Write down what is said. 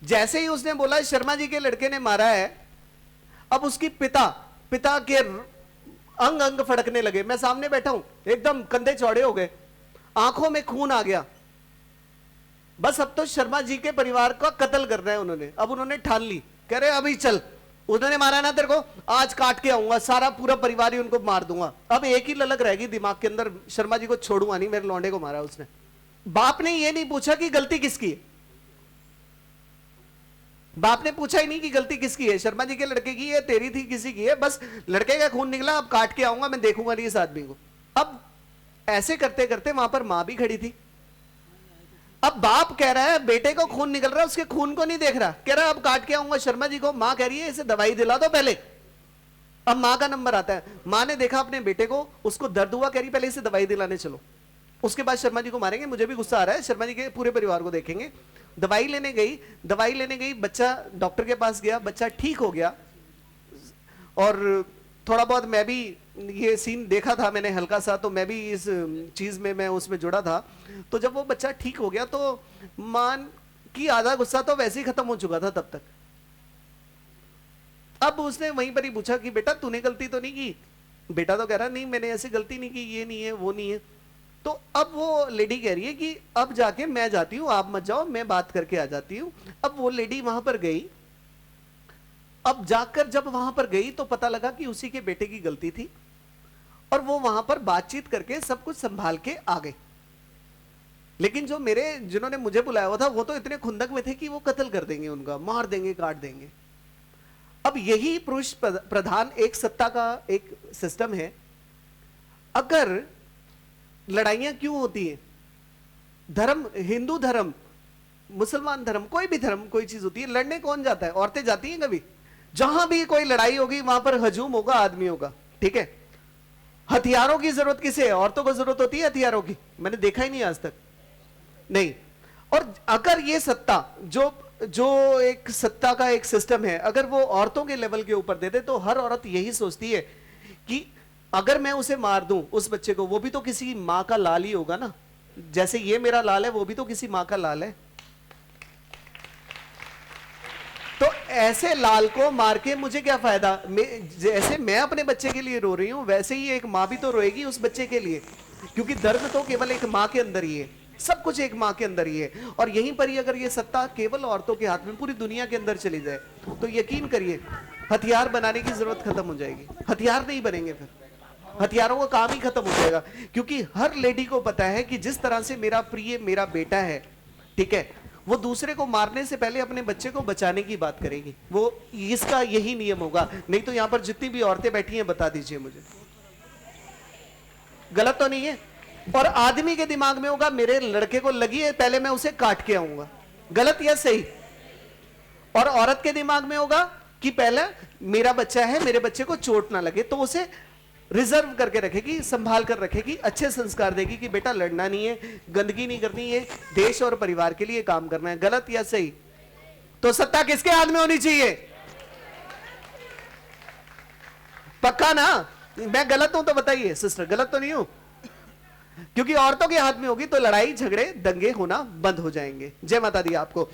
जैसे ही उसने बोला शर्मा जी के लड़के ने मारा है, अब उसकी पिता के अंग अंग फड़कने लगे। मैं सामने बैठा हूं, एकदम कंधे चौड़े हो गए, आंखों में खून आ गया। बस अब तो शर्मा जी के परिवार का कत्ल करना है उन्होंने। अब उन्होंने ठान ली, कह रहे अभी चल, उन्होंने मारा ना तेरे को, आज काट के आऊंगा, सारा पूरा परिवार ही उनको मार दूंगा। अब एक ही ललक रहेगी दिमाग के अंदर, शर्मा जी को छोड़ूंगा नहीं, मेरे लौंडे को मारा उसने। बाप ने ये नहीं पूछा कि गलती किसकी है, बाप ने पूछा ही नहीं कि गलती किसकी है, शर्मा जी के लड़के की है, तेरी थी, किसी की है, बस लड़के का खून निकला, अब काट के आऊंगा, मैं देखूंगा नहीं इस आदमी को। अब ऐसे करते करते वहां पर मां भी खड़ी थी। अब बाप कह रहा है बेटे को खून निकल रहा है, उसके खून को नहीं देख रहा, कह रहा है अब काट के आऊंगा शर्मा जी को। मां कह रही है इसे दवाई दिला दो पहले। अब मां का नंबर आता है, मां ने देखा अपने बेटे को, उसको दर्द हुआ, कह रही पहले इसे दवाई दिलाने चलो, उसके बाद शर्मा जी को मारेंगे। मुझे भी गुस्सा आ रहा है, शर्मा जी के पूरे परिवार को देखेंगे। दवाई लेने गई, बच्चा डॉक्टर के पास गया, बच्चा ठीक हो गया। और थोड़ा बहुत मैं भी ये सीन देखा था मैंने हल्का सा, तो मैं भी इस चीज में मैं उसमें जुड़ा था। तो जब वो बच्चा ठीक हो गया तो मान की आधा गुस्सा तो वैसे ही खत्म हो चुका था तब तक। अब उसने वहीं पर ही पूछा कि बेटा तूने गलती तो नहीं की? बेटा तो कह रहा नहीं मैंने ऐसी गलती नहीं की, ये नहीं है वो नहीं है। तो अब वो लेडी कह रही है कि अब जाके मैं जाती हूँ, आप मत जाओ, मैं बात करके आ जाती हूँ। अब वो लेडी वहां पर गई। अब जाकर जब वहां पर गई तो पता लगा कि उसी के बेटे की गलती थी, और वो वहां पर बातचीत करके सब कुछ संभाल के आ गए। लेकिन जो जिन्होंने मुझे बुलाया हुआ था वो तो इतने खुंदक में थे कि वो कत्ल कर देंगे, उनका मार देंगे, काट देंगे। अब यही पुरुष प्रधान एक सत्ता का एक सिस्टम है। अगर लड़ाइयां क्यों होती हैं? धर्म, हिंदू धर्म, मुसलमान धर्म, कोई भी धर्म, कोई चीज होती है, लड़ने कौन जाता है? औरतें जाती हैं कभी? जहां भी कोई लड़ाई होगी वहां पर हजूम होगा आदमियों का, ठीक है। हथियारों की जरूरत किसे है? औरतों को जरूरत होती है हथियारों की? मैंने देखा ही नहीं आज तक, नहीं। और अगर ये सत्ता जो जो एक सत्ता का एक सिस्टम है, अगर वो औरतों के लेवल के ऊपर दे दे तो हर औरत यही सोचती है कि अगर मैं उसे मार दूं उस बच्चे को, वो भी तो किसी मां का लाल ही होगा ना, जैसे ये मेरा लाल है वो भी तो किसी मां का लाल है। तो ऐसे लाल को मार के मुझे क्या फायदा? जैसे मैं अपने बच्चे के लिए रो रही हूं वैसे ही एक मां भी तो रोएगी उस बच्चे के लिए, क्योंकि दर्द तो केवल एक मां के अंदर ही है, सब कुछ एक मां के अंदर ही है। और यहीं पर ही अगर ये सत्ता केवल औरतों के हाथ में पूरी दुनिया के अंदर चली जाए तो यकीन करिए हथियार बनाने की जरूरत खत्म हो जाएगी, हथियार नहीं बनेंगे, फिर हथियारों का काम ही खत्म हो जाएगा। क्योंकि हर लेडी को पता है कि जिस तरह से मेरा प्रिय मेरा बेटा है, ठीक है, वो दूसरे को मारने से पहले अपने बच्चे को बचाने की बात करेगी, वो इसका यही नियम होगा। नहीं तो यहां पर जितनी भी औरतें बैठी हैं बता दीजिए मुझे, गलत तो नहीं है? और आदमी के दिमाग में होगा मेरे लड़के को लगी है पहले मैं उसे काट के आऊंगा, गलत या सही? और औरत के दिमाग में होगा कि पहले मेरा बच्चा है, मेरे बच्चे को चोट ना लगे, तो उसे रिजर्व करके रखेगी, संभाल कर रखेगी, अच्छे संस्कार देगी कि बेटा लड़ना नहीं है, गंदगी नहीं करनी है, देश और परिवार के लिए काम करना है। गलत या सही? तो सत्ता किसके हाथ में होनी चाहिए? पक्का ना? मैं गलत हूं तो बताइए सिस्टर, गलत तो नहीं हूं? क्योंकि औरतों के हाथ में होगी तो लड़ाई झगड़े दंगे होना बंद हो जाएंगे। जय माता दी आपको।